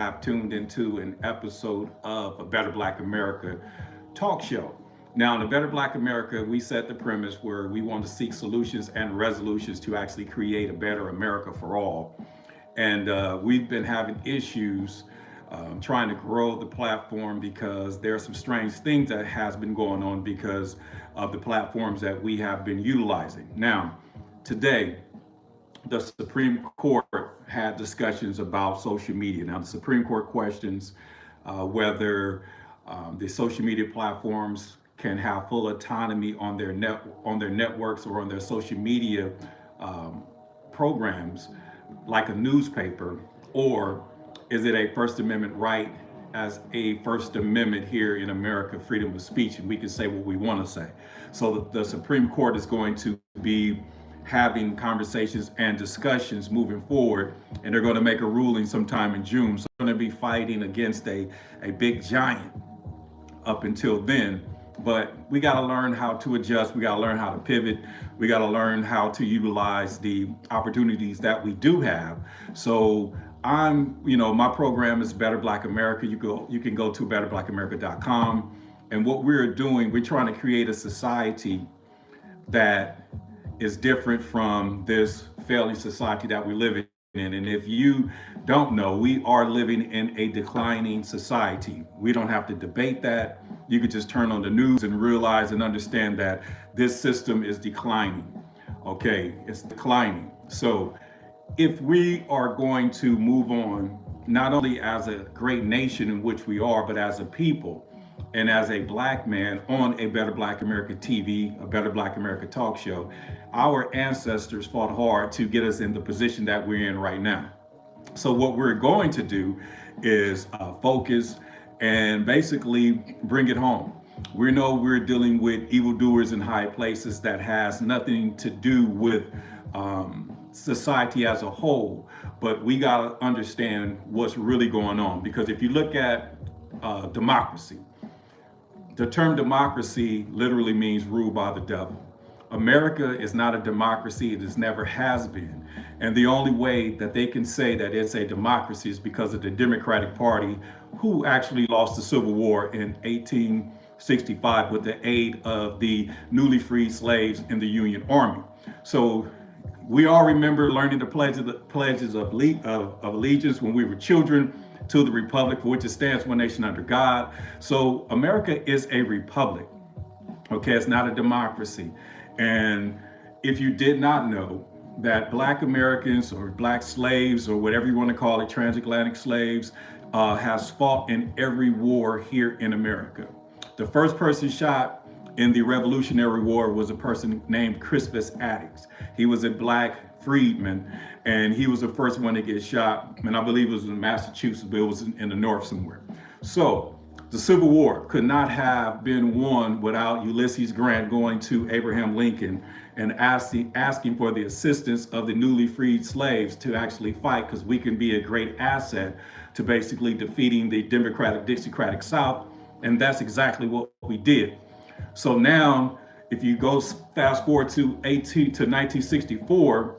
have tuned into an episode of A Better Black America talk show. Now, in A Better Black America, we set the premise where we want to seek solutions and resolutions to actually create a better America for all. And we've been having issues trying to grow the platform because there are some strange things that has been going on because of the platforms that we have been utilizing. Now, today, the Supreme Court had discussions about social media. Now, the Supreme Court questions whether the social media platforms can have full autonomy on their networks or on their social media programs, like a newspaper, or is it a First Amendment right as a First Amendment here in America, freedom of speech, and we can say what we want to say. So the Supreme Court is going to be having conversations and discussions moving forward, and they're going to make a ruling sometime in June. So they're going to be fighting against a big giant up until then. But we got to learn how to adjust. We got to learn how to pivot. We got to learn how to utilize the opportunities that we do have. So my program is Better Black America. You can go to betterblackamerica.com. And what we're doing, we're trying to create a society that is different from this failing society that we live in. And if you don't know, we are living in a declining society. We don't have to debate that. You could just turn on the news and realize and understand that this system is declining. Okay, it's declining. So if we are going to move on, not only as a great nation in which we are, but as a people, and as a black man on a Better Black America TV, a Better Black America talk show, our ancestors fought hard to get us in the position that we're in right now. So what we're going to do is focus and basically bring it home. We know we're dealing with evildoers in high places that has nothing to do with society as a whole, but we got to understand what's really going on. Because if you look at democracy, the term democracy literally means ruled by the devil. America is not a democracy. It never has been. And the only way that they can say that it's a democracy is because of the Democratic Party, who actually lost the Civil War in 1865 with the aid of the newly freed slaves in the Union Army. So we all remember learning the pledges of allegiance when we were children, to the republic for which it stands, one nation under God. So America is a republic, okay? It's not a democracy. And if you did not know that Black Americans or Black slaves or whatever you want to call it, transatlantic slaves, has fought in every war here in America. The first person shot in the Revolutionary War was a person named Crispus Attucks. He was a Black freedman, and he was the first one to get shot, and I believe it was in Massachusetts, but it was in the north somewhere. So the Civil War could not have been won without Ulysses Grant going to Abraham Lincoln and asking for the assistance of the newly freed slaves to actually fight, because we can be a great asset to basically defeating the Democratic Dixiecratic South, and that's exactly what we did. So now, if you go fast forward to 1964,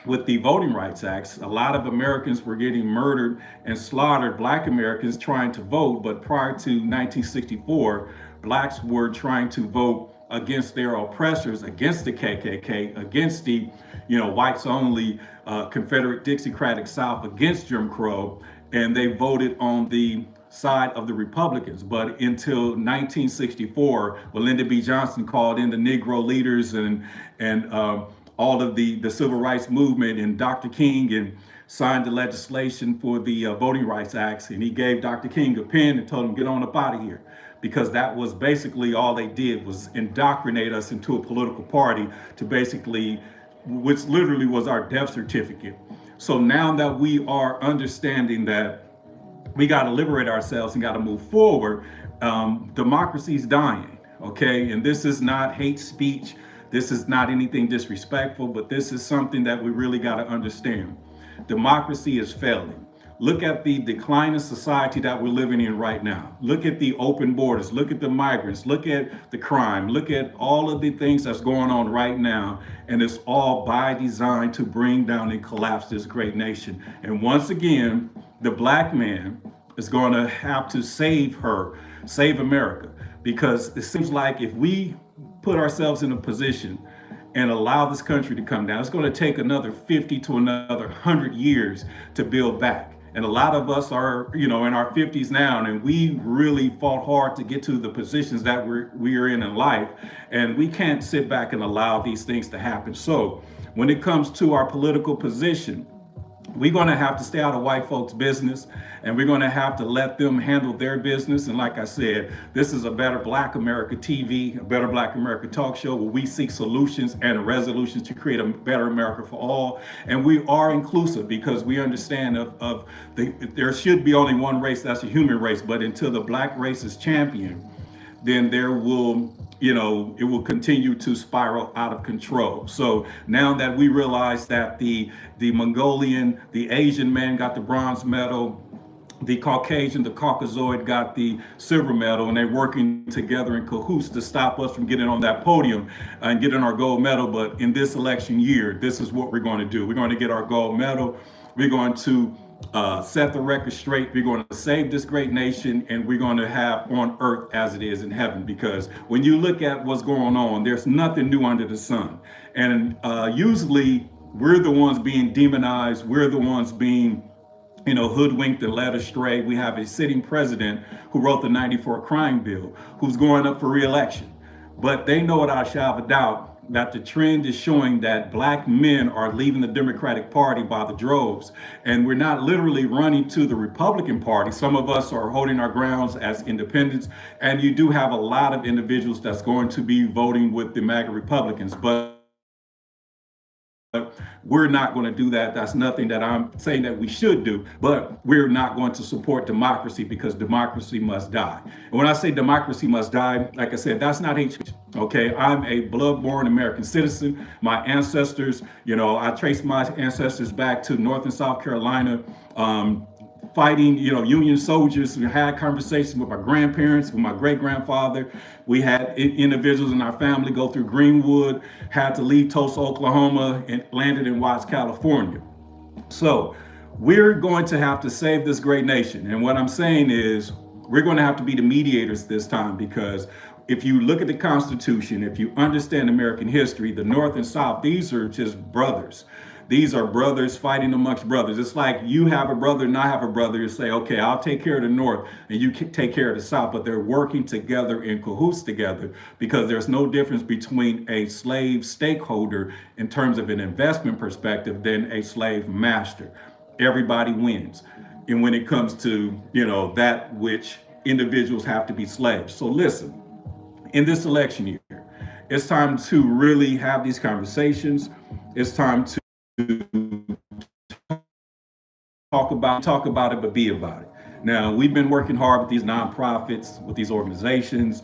with the Voting Rights Acts, a lot of Americans were getting murdered and slaughtered, Black Americans trying to vote. But prior to 1964, Blacks were trying to vote against their oppressors, against the KKK, against the whites only Confederate Dixiecratic South, against Jim Crow, and they voted on the side of the Republicans. But until 1964, when Lyndon B. Johnson called in the Negro leaders and all of the civil rights movement, and Dr. King, and signed the legislation for the Voting Rights Acts, and he gave Dr. King a pen and told him, get on up out of here, because that was basically all they did, was indoctrinate us into a political party to basically, which literally was our death certificate. So now that we are understanding that we got to liberate ourselves and got to move forward, democracy's dying, okay? And this is not hate speech. This is not anything disrespectful, but this is something that we really got to understand. Democracy is failing. Look at the declining society that we're living in right now. Look at the open borders. Look at the migrants. Look at the crime. Look at all of the things that's going on right now. And it's all by design to bring down and collapse this great nation. And once again, the black man is going to have to save America, because it seems like if we put ourselves in a position and allow this country to come down, it's going to take another 50 to another 100 years to build back. And a lot of us are, in our 50s now, and we really fought hard to get to the positions that we're in life. And we can't sit back and allow these things to happen. So when it comes to our political position, we're going to have to stay out of white folks' business, and we're going to have to let them handle their business. And like I said, this is a Better Black America TV, a Better Black America talk show, where we seek solutions and resolutions to create a better America for all. And we are inclusive, because we understand there should be only one race, that's the human race. But until the black race is championed, then there will, it will continue to spiral out of control. So now that we realize that the Mongolian, the Asian man got the bronze medal, the Caucasian, the Caucasoid got the silver medal, and they're working together in cahoots to stop us from getting on that podium and getting our gold medal. But in this election year, this is what we're going to do. We're going to get our gold medal. We're going to set the record straight. We're going to save this great nation, and we're going to have on earth as it is in heaven. Because when you look at what's going on, there's nothing new under the sun. And usually we're the ones being demonized. We're the ones being hoodwinked and led astray. We have a sitting president who wrote the '94 crime bill, who's going up for re-election. But they know without a shadow of a doubt that the trend is showing that black men are leaving the Democratic Party by the droves. And we're not literally running to the Republican Party. Some of us are holding our grounds as independents. And you do have a lot of individuals that's going to be voting with the MAGA Republicans. But we're not going to do that. That's nothing that I'm saying that we should do, but we're not going to support democracy, because democracy must die. And when I say democracy must die, like I said, that's not hate speech. Okay, I'm a blood-born American citizen. My ancestors, I trace my ancestors back to North and South Carolina, fighting, Union soldiers. We had conversations with my grandparents, with my great-grandfather. We had individuals in our family go through Greenwood, had to leave Tulsa, Oklahoma, and landed in Watts, California. So we're going to have to save this great nation. And what I'm saying is, we're going to have to be the mediators this time, because if you look at the Constitution, if you understand American history, the North and South, these are just brothers. These are brothers fighting amongst brothers. It's like you have a brother and I have a brother. You say, okay, I'll take care of the North and you can take care of the South, but they're working together in cahoots together, because there's no difference between a slave stakeholder in terms of an investment perspective than a slave master. Everybody wins. And when it comes to, that which individuals have to be slaves. So listen, in this election year, it's time to really have these conversations. It's time to talk about it, but be about it. Now, we've been working hard with these nonprofits, with these organizations,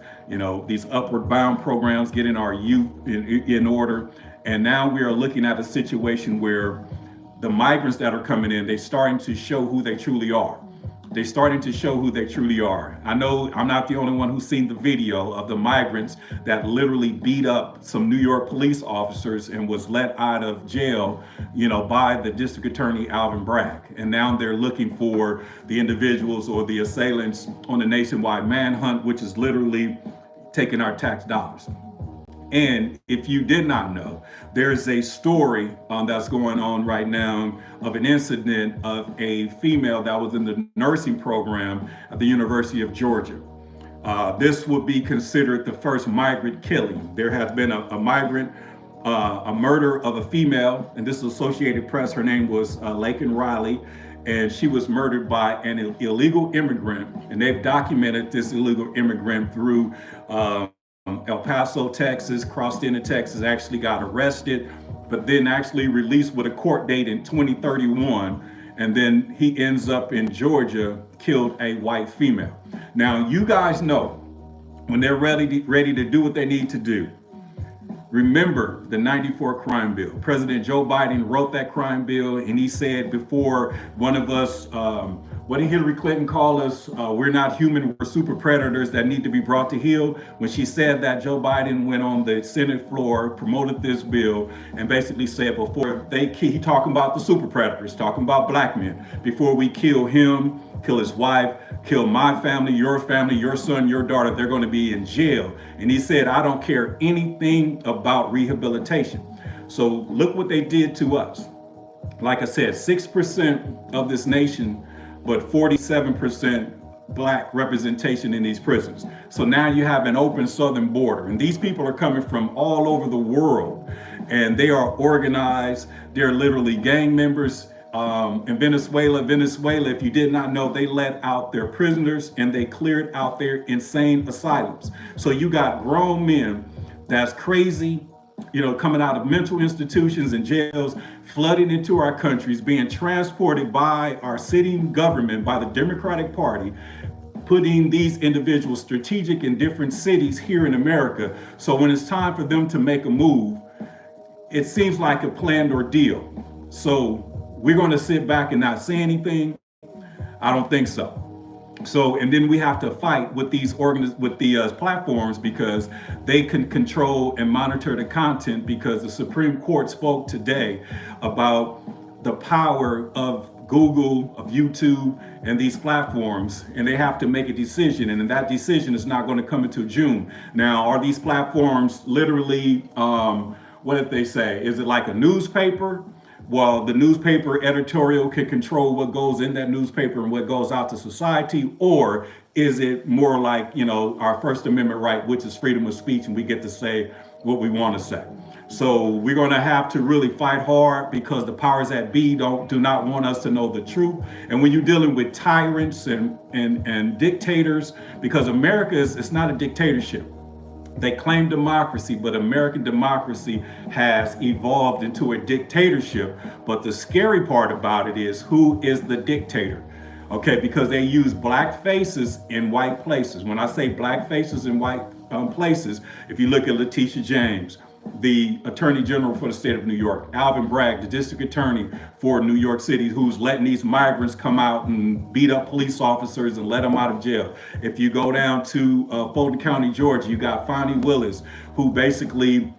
these upward bound programs, getting our youth in order. And now we are looking at a situation where the migrants that are coming in, they're starting to show who they truly are. They're starting to show who they truly are. I know I'm not the only one who's seen the video of the migrants that literally beat up some New York police officers and was let out of jail, by the district attorney, Alvin Bragg. And now they're looking for the individuals or the assailants on the nationwide manhunt, which is literally taking our tax dollars. And if you did not know, there's a story that's going on right now of an incident of a female that was in the nursing program at the University of Georgia. This would be considered the first migrant killing. There has been a migrant, a murder of a female, and this is Associated Press. Her name was Laken Riley, and she was murdered by an illegal immigrant. And they've documented this illegal immigrant through El Paso, Texas, crossed into Texas, actually got arrested, but then actually released with a court date in 2031. And then he ends up in Georgia, killed a white female. Now, you guys know when they're ready to do what they need to do. Remember the '94 crime bill. President Joe Biden wrote that crime bill, and he said before one of us what did Hillary Clinton call us? We're not human, we're super predators that need to be brought to heel. When she said that, Joe Biden went on the Senate floor, promoted this bill, and basically said before he talking about the super predators, talking about black men, before we kill him, kill his wife, kill my family, your son, your daughter, they're going to be in jail. And he said, I don't care anything about rehabilitation. So look what they did to us. Like I said, 6% of this nation, but 47% black representation in these prisons. So now you have an open southern border, and these people are coming from all over the world, and they are organized. They're literally gang members. In Venezuela, if you did not know, they let out their prisoners and they cleared out their insane asylums. So you got grown men that's crazy, coming out of mental institutions and jails, flooding into our countries, being transported by our sitting government, by the Democratic Party, putting these individuals strategic in different cities here in America. So when it's time for them to make a move, it seems like a planned ordeal. So we're going to sit back and not say anything? I don't think so. So, and then we have to fight with these platforms because they can control and monitor the content, because the Supreme Court spoke today about the power of Google, of YouTube, and these platforms, and they have to make a decision, and that decision is not going to come until June. Now, are these platforms literally, what did they say? Is it like a newspaper? Well, the newspaper editorial can control what goes in that newspaper and what goes out to society, or is it more like, our First Amendment right, which is freedom of speech, and we get to say what we want to say. So we're going to have to really fight hard, because the powers that be do not want us to know the truth. And when you're dealing with tyrants and dictators, because America it's not a dictatorship. They claim democracy, but American democracy has evolved into a dictatorship. But the scary part about it is, who is the dictator? Okay, because they use black faces in white places. When I say black faces in white places, if you look at Letitia James, the Attorney General for the state of New York, Alvin Bragg, the District Attorney for New York City, who's letting these migrants come out and beat up police officers and let them out of jail. If you go down to Fulton County, Georgia, you got Fonnie Willis, who basically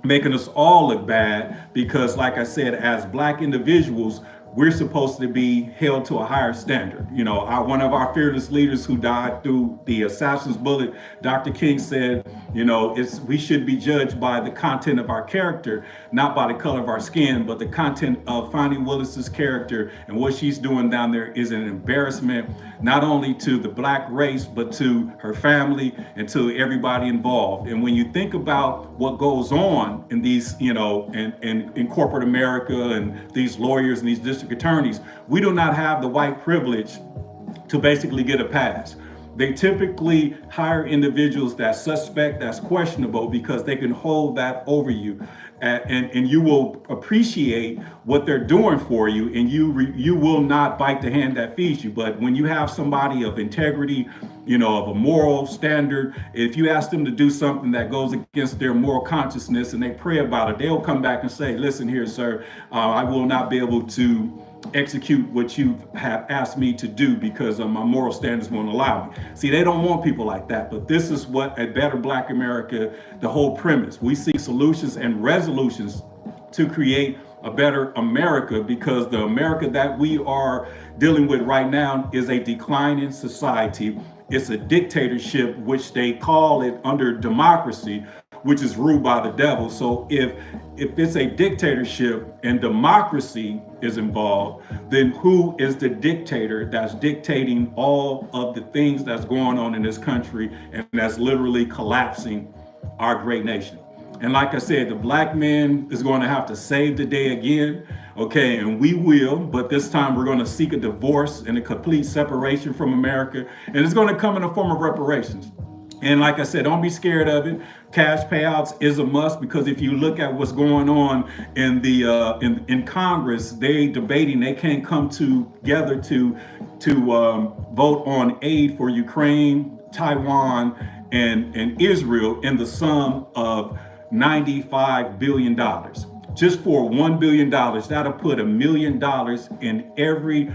making us all look bad, because like I said, as black individuals, we're supposed to be held to a higher standard. One of our fearless leaders who died through the assassin's bullet, Dr. King, said, we should be judged by the content of our character, not by the color of our skin, but the content of Fonnie Willis's character. And what she's doing down there is an embarrassment, not only to the black race, but to her family and to everybody involved. And when you think about what goes on in these, in corporate America, and these lawyers and these district attorneys, we do not have the white privilege to basically get a pass. They typically hire individuals that's suspect, that's questionable, because they can hold that over you, and you will appreciate what they're doing for you, and you will not bite the hand that feeds you. But when you have somebody of integrity, of a moral standard, if you ask them to do something that goes against their moral consciousness and they pray about it, they'll come back and say, listen here, sir, I will not be able to execute what you have asked me to do, because my moral standards won't allow me. See, they don't want people like that. But this is what a better black America, the whole premise. We seek solutions and resolutions to create a better America, because the America that we are dealing with right now is a declining society. It's a dictatorship, which they call it under democracy, which is ruled by the devil. So if it's a dictatorship and democracy is involved, then who is the dictator that's dictating all of the things that's going on in this country, and that's literally collapsing our great nation? And like I said, the black man is going to have to save the day again. Okay, and we will, but this time we're going to seek a divorce and a complete separation from America, and it's going to come in the form of reparations. And like I said, don't be scared of it. Cash payouts is a must, because if you look at what's going on in the in Congress, they can't come together to vote on aid for Ukraine, Taiwan, and Israel in the sum of $95 billion. Just for $1 billion, that'll put $1 million in every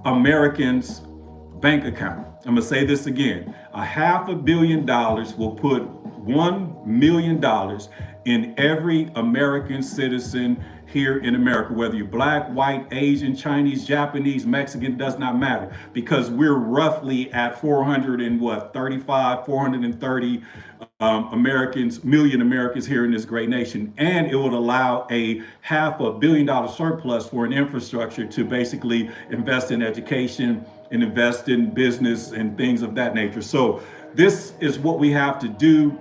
Americans' bank account. I'm gonna say this again. $500 million will put $1 million in every American citizen here in America, whether you're black, white, Asian, Chinese, Japanese, Mexican, does not matter, because we're roughly at 430 million Americans here in this great nation. And it would allow a $500 million surplus for an infrastructure to basically invest in education and invest in business and things of that nature. So this is what we have to do.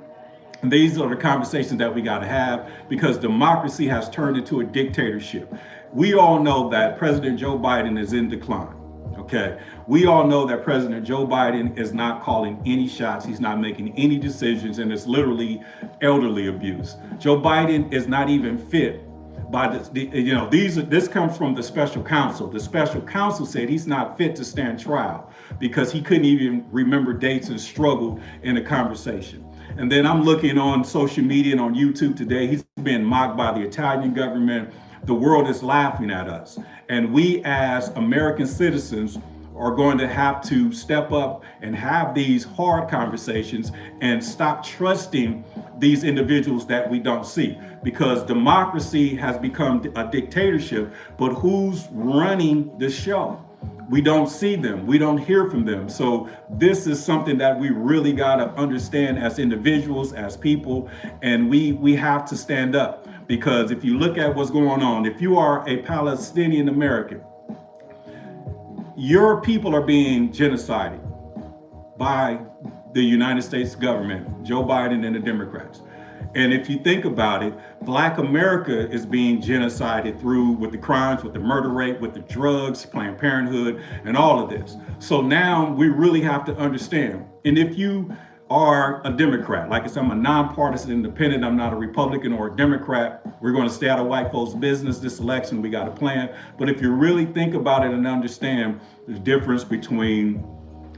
And these are the conversations that we got to have, because democracy has turned into a dictatorship. We all know that President Joe Biden is in decline. Okay. We all know that President Joe Biden is not calling any shots. He's not making any decisions, and it's literally elderly abuse. Joe Biden is not even fit by this comes from the special counsel. The special counsel said he's not fit to stand trial because he couldn't even remember dates and struggled in a conversation. And then I'm looking on social media and on YouTube today, he's been mocked by the Italian government. The world is laughing at us. And we as American citizens are going to have to step up and have these hard conversations and stop trusting these individuals that we don't see, because democracy has become a dictatorship. But who's running the show? We don't see them. We don't hear from them. So this is something that we really got to understand as individuals, as people, and we have to stand up. Because if you look at what's going on, if you are a Palestinian American, your people are being genocided by the United States government, Joe Biden and the Democrats. And if you think about it, Black America is being genocided through with the crimes, with the murder rate, with the drugs, Planned Parenthood, and all of this. So now we really have to understand. And if you are a Democrat, like I said, I'm a nonpartisan independent, I'm not a Republican or a Democrat. We're going to stay out of white folks' business this election. We got a plan. But if you really think about it and understand the difference between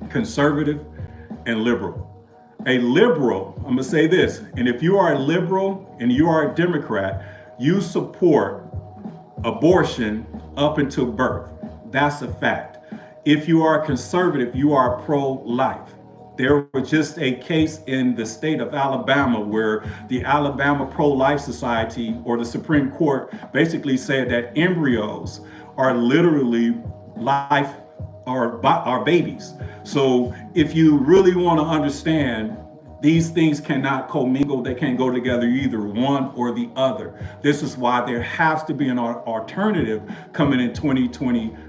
conservative and liberal. A liberal, I'm gonna say this, and if you are a liberal and you are a Democrat, you support abortion up until birth. That's a fact. If you are a conservative, you are pro-life. There was just a case in the state of Alabama where the Alabama Pro-Life Society, or the Supreme Court, basically said that embryos are literally life, are babies. So if you really want to understand, these things cannot commingle. They can't go together, either one or the other. This is why there has to be an alternative coming in 2024.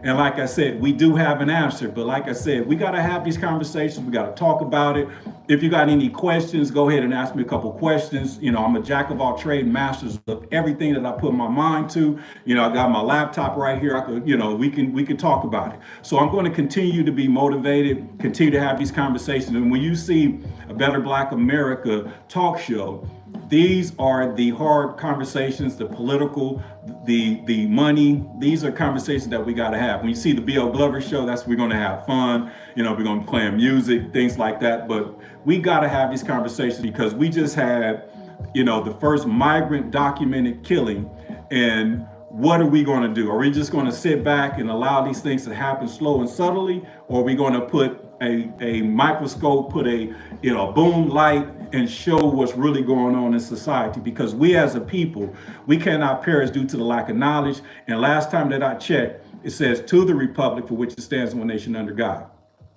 And like I said, we do have an answer. But like I said, we got to have these conversations. We got to talk about it. If you got any questions, go ahead and ask me a couple questions. You know, I'm a jack of all trades, masters of everything that I put my mind to. You know, I got my laptop right here. I could, you know, we can talk about it. So I'm going to continue to be motivated, continue to have these conversations. And when you see a Better Black America talk show, these are the hard conversations, the political, the money. These are conversations that we got to have. When you see the B.O. Glover show, that's we're going to have fun. You know, we're going to be playing music, things like that. But we got to have these conversations because we just had, you know, the first migrant documented killing. And what are we going to do? Are we just going to sit back and allow these things to happen slow and subtly? Or are we going to put a microscope, put a boom light and show what's really going on in society? Because we as a people, we cannot perish due to the lack of knowledge. And last time that I checked, it says to the republic for which it stands, one nation under God.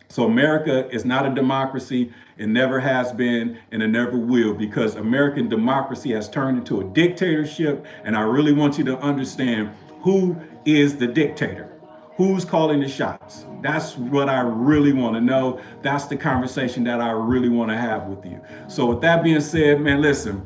So America is not a democracy. It never has been, and it never will, because American democracy has turned into a dictatorship. And I really want you to understand who is the dictator. Who's calling the shots? That's what I really want to know. That's the conversation that I really want to have with you. So with that being said, man, listen,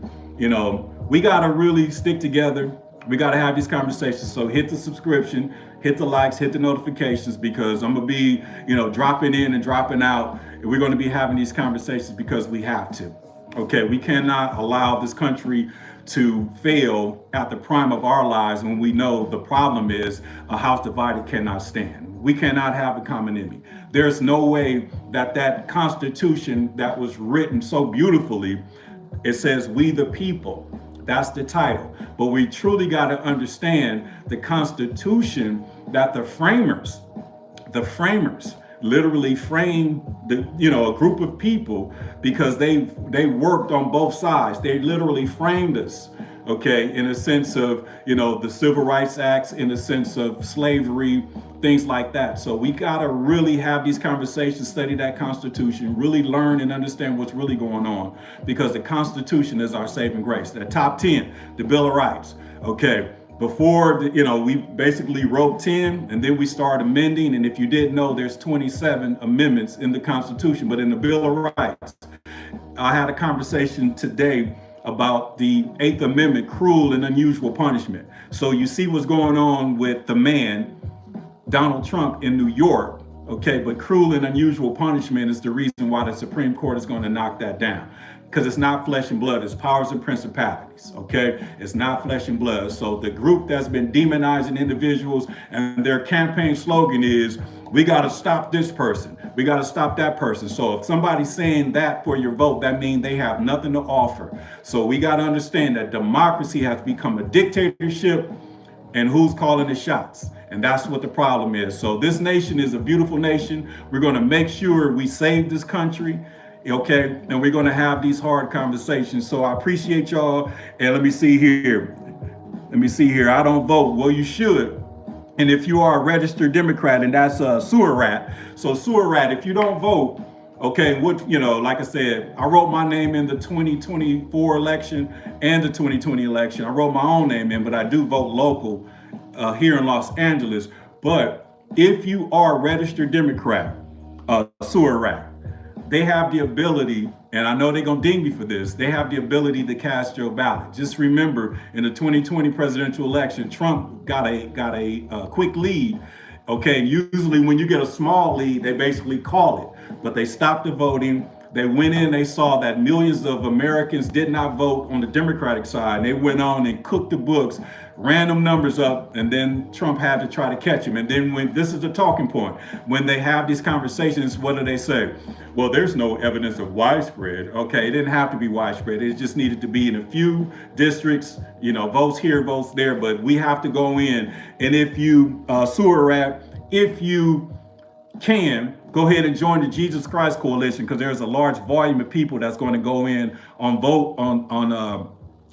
we got to really stick together. We got to have these conversations. So hit the subscription, hit the likes, hit the notifications, because I'm going to be, dropping in and dropping out. And we're going to be having these conversations because we have to. Okay, we cannot allow this country to fail at the prime of our lives when we know the problem is a house divided cannot stand. We cannot have a common enemy. There's no way that Constitution that was written so beautifully, it says we the people. That's the title. But we truly got to understand the Constitution that the framers literally framed a group of people because they worked on both sides. They literally framed us, okay, in a sense of, the Civil Rights Acts, in a sense of slavery, things like that. So we gotta really have these conversations, study that Constitution, really learn and understand what's really going on, because the Constitution is our saving grace. The top 10, the Bill of Rights, okay. Before, we basically wrote 10 and then we started amending. And if you didn't know, there's 27 amendments in the Constitution, but in the Bill of Rights, I had a conversation today about the 8th Amendment, cruel and unusual punishment. So you see what's going on with the man, Donald Trump in New York, okay, but cruel and unusual punishment is the reason why the Supreme Court is going to knock that down. Because it's not flesh and blood, it's powers and principalities, okay? It's not flesh and blood. So the group that's been demonizing individuals, and their campaign slogan is, we gotta stop this person, we gotta stop that person. So if somebody's saying that for your vote, that means they have nothing to offer. So we gotta understand that democracy has become a dictatorship, and who's calling the shots? And that's what the problem is. So this nation is a beautiful nation. We're gonna make sure we save this country, okay, and we're going to have these hard conversations. So I appreciate y'all. And let me see here. I don't vote. Well, you should. And if you are a registered Democrat, and that's a sewer rat. So sewer rat, if you don't vote, okay, like I said, I wrote my name in the 2024 election and the 2020 election. I wrote my own name in, but I do vote local here in Los Angeles. But if you are a registered Democrat, sewer rat, they have the ability, and I know they're gonna ding me for this, they have the ability to cast your ballot. Just remember, in the 2020 presidential election, Trump got a quick lead, okay? Usually when you get a small lead, they basically call it, but they stopped the voting. They went in, they saw that millions of Americans did not vote on the Democratic side. And they went on and cooked the books, ran them numbers up, and then Trump had to try to catch him. And then when this is the talking point, when they have these conversations, what do they say? Well, there's no evidence of widespread. Okay, it didn't have to be widespread. It just needed to be in a few districts, votes here, votes there. But we have to go in. And if you, sewer rat, if you can, go ahead and join the Jesus Christ Coalition, because there's a large volume of people that's going to go in on vote on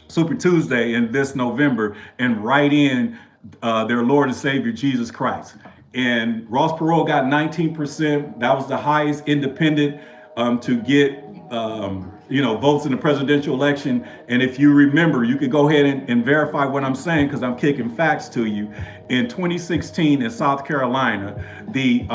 Super Tuesday in this November and write in their Lord and Savior Jesus Christ. And Ross Perot got 19%. That was the highest independent to get votes in the presidential election. And if you remember, you could go ahead and verify what I'm saying, because I'm kicking facts to you. In 2016 in South Carolina, the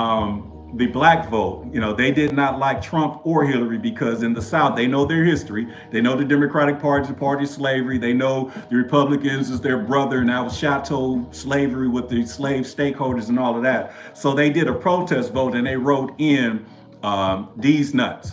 black vote, they did not like Trump or Hillary, because in the South, they know their history. They know the Democratic Party is the party of slavery. They know the Republicans is their brother, and that was Chateau slavery with the slave stakeholders and all of that. So they did a protest vote, and they wrote in These Nuts.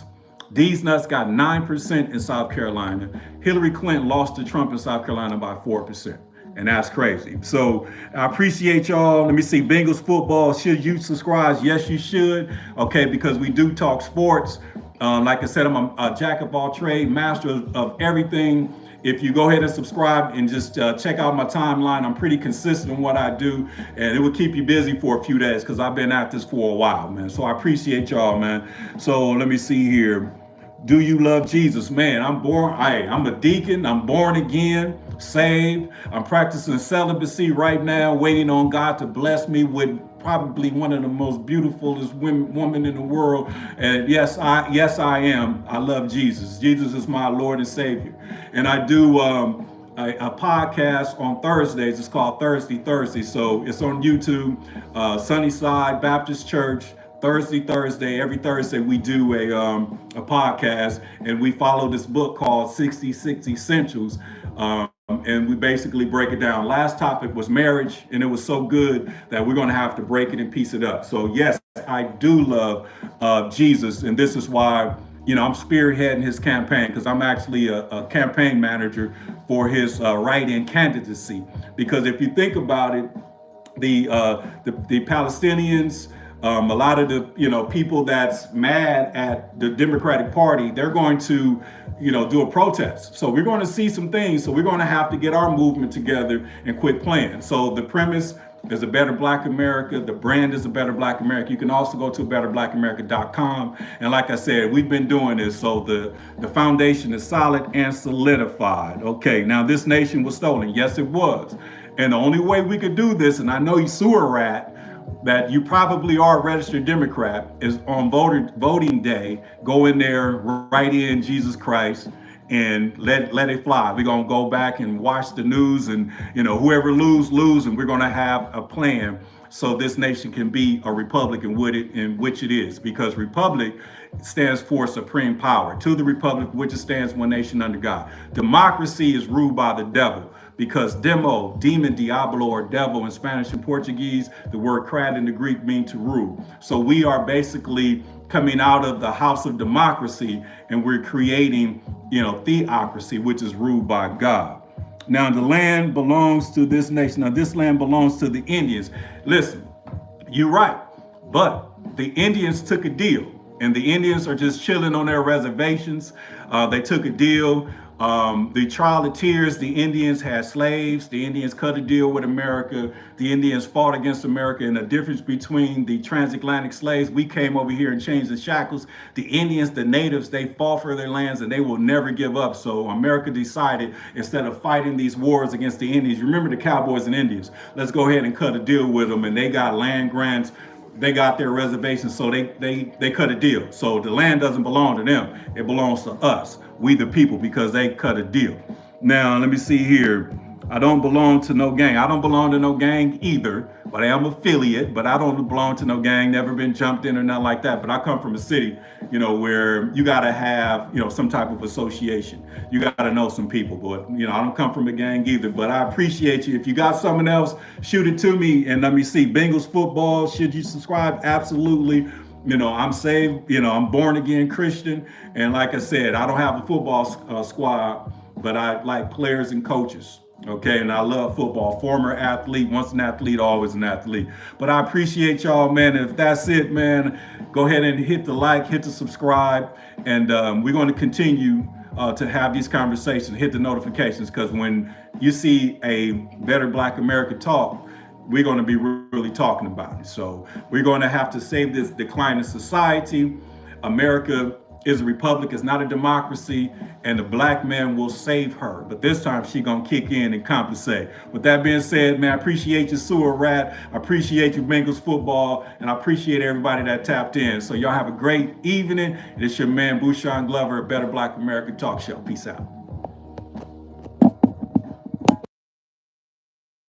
These Nuts got 9% in South Carolina. Hillary Clinton lost to Trump in South Carolina by 4%. And that's crazy. So I appreciate y'all. Let me see, Bengals football. Should you subscribe? Yes, you should. Okay, because we do talk sports. Like I said, I'm a jack of all trades, master of everything. If you go ahead and subscribe and just check out my timeline, I'm pretty consistent in what I do, and it will keep you busy for a few days, because I've been at this for a while, man. So I appreciate y'all, man. So let me see here. Do you love Jesus? Man, I'm a deacon. I'm born again, saved. I'm practicing celibacy right now, waiting on God to bless me with probably one of the most beautifulest women in the world. And yes, I am. I love Jesus. Jesus is my Lord and Savior. And I do a podcast on Thursdays. It's called Thursday. So it's on YouTube, Sunnyside Baptist Church. Thursday, every Thursday we do a podcast, and we follow this book called 60 Essentials, and we basically break it down. Last topic was marriage, and it was so good that we're going to have to break it and piece it up. So yes, I do love Jesus, and this is why I'm spearheading his campaign, because I'm actually a campaign manager for his write-in candidacy. Because if you think about it, the Palestinians, a lot of the people that's mad at the Democratic Party, they're going to do a protest. So we're going to see some things. So we're going to have to get our movement together and quit playing. So the premise is a Better Black America. The brand is a Better Black America. You can also go to betterblackамerica.com. And like I said, we've been doing this, so the foundation is solid and solidified. Okay, now this nation was stolen. Yes, it was. And the only way we could do this, and I know you sewer rat, that you probably are a registered Democrat, is on voting day, go in there, write in Jesus Christ, and let it fly. We're gonna go back and watch the news, and whoever lose, and we're gonna have a plan so this nation can be a republic in which it is, because republic stands for supreme power. To the republic which it stands, one nation under God. Democracy is ruled by the devil, because demo, demon, diablo, or devil in Spanish and Portuguese, the word krat in the Greek mean to rule. So we are basically coming out of the house of democracy, and we're creating, theocracy, which is ruled by God. Now the land belongs to this nation. Now this land belongs to the Indians. Listen, you're right, but the Indians took a deal, and the Indians are just chilling on their reservations. They took a deal. The Trail of Tears, the Indians had slaves. The Indians cut a deal with America. The Indians fought against America. And the difference between the transatlantic slaves, we came over here and changed the shackles. The Indians, the natives, they fought for their lands, and they will never give up. So America decided, instead of fighting these wars against the Indians, you remember the Cowboys and Indians, let's go ahead and cut a deal with them. And they got land grants. They got their reservations, so they cut a deal. So the land doesn't belong to them. It belongs to us, we the people, because they cut a deal. Now, let me see here. I don't belong to no gang. I don't belong to no gang either, but I am affiliate, but I don't belong to no gang, never been jumped in or nothing like that. But I come from a city, where you gotta have, some type of association. You gotta know some people, but I don't come from a gang either, but I appreciate you. If you got something else, shoot it to me. And let me see, Bengals football, should you subscribe? Absolutely. I'm saved, I'm born again Christian. And like I said, I don't have a football squad, but I like players and coaches. Okay, and I love football. Former athlete, once an athlete, always an athlete. But I appreciate y'all, man. And if that's it, man, go ahead and hit the like, hit the subscribe, and we're going to continue to have these conversations. Hit the notifications, because when you see a Better Black America talk, we're going to be really talking about it. So we're going to have to save this declining society. America is a republic, it's not a democracy, and the black man will save her. But this time she gonna kick in and compensate. With that being said, man, I appreciate you, sewer rat. I appreciate you, Bengals football, and I appreciate everybody that tapped in. So y'all have a great evening. It's your man, Bushan Glover, Better Black America Talk Show. Peace out.